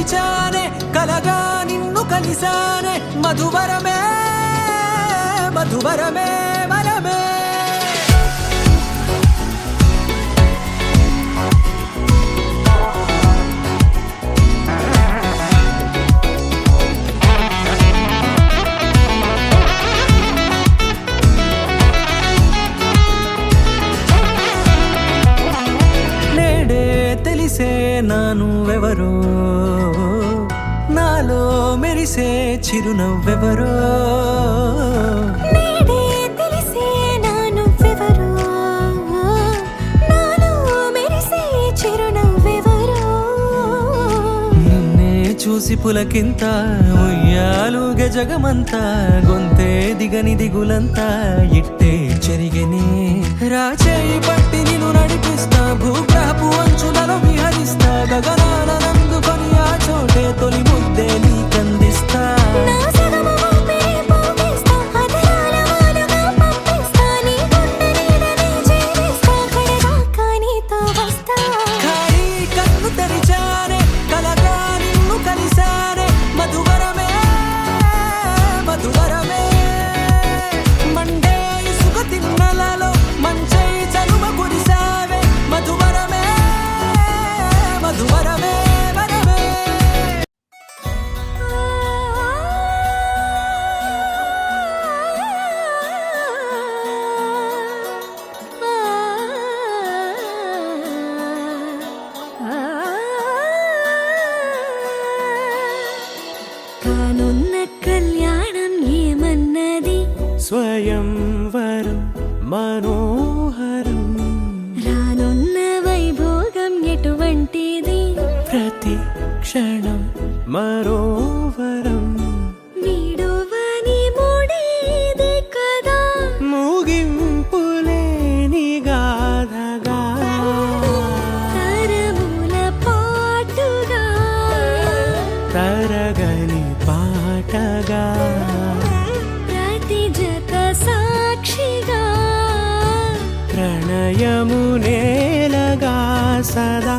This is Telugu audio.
తెరిచానే కలగా నిన్ను కలిసానే మధువరమే మధువరమే వరమే తెలిసే నానువెవరో నాలో మెరిసే చిరునవ్వెవరో నేడే తెలిసే నానువెవరో నాలో మెరిసే చిరునవ్వెవరో నిన్నే చూసి పులకింత ఉయ్యాలుగే జగమంతా గొంతే దిగని దిగులంతా ఇట్టే చెరిగెనే రాచేయి పట్టి నిన్ను నడిపిస్తా భూగ్రహపు అంచులలో విహరిస్తా గగనాన నందుకొని ఆ చోటే తొలి ముద్దే నీకందిస్తా నా సగము ఊపిరి పోగిస్తా అదరాల వాలుగా పంపిస్తా నీ గుండె నీడనే చేరిస్తా కడదాకా నీతో వస్తా ఖాళీ కన్ను తెరిచానే కలగా నిన్ను కలిసానే మధువరమే మధువరమే మండే ఇసుక తిన్నలలో మంచై చలువ కురిసావే మధువరమే మధువరమే వరమే కానున్న కళ్యాణం ఏమన్నది స్వయంవరం మనోహరం రానున్న వైభోగం ఎటువంటిది ప్రతి క్షణం మరోవరం వీడువని మూడేది కదా ముగింపులేని గాథగా తరముల పాటుగా తరగని పాటగా ప్రతి జత సాక్షిగా ప్రణయము నేలగా సదా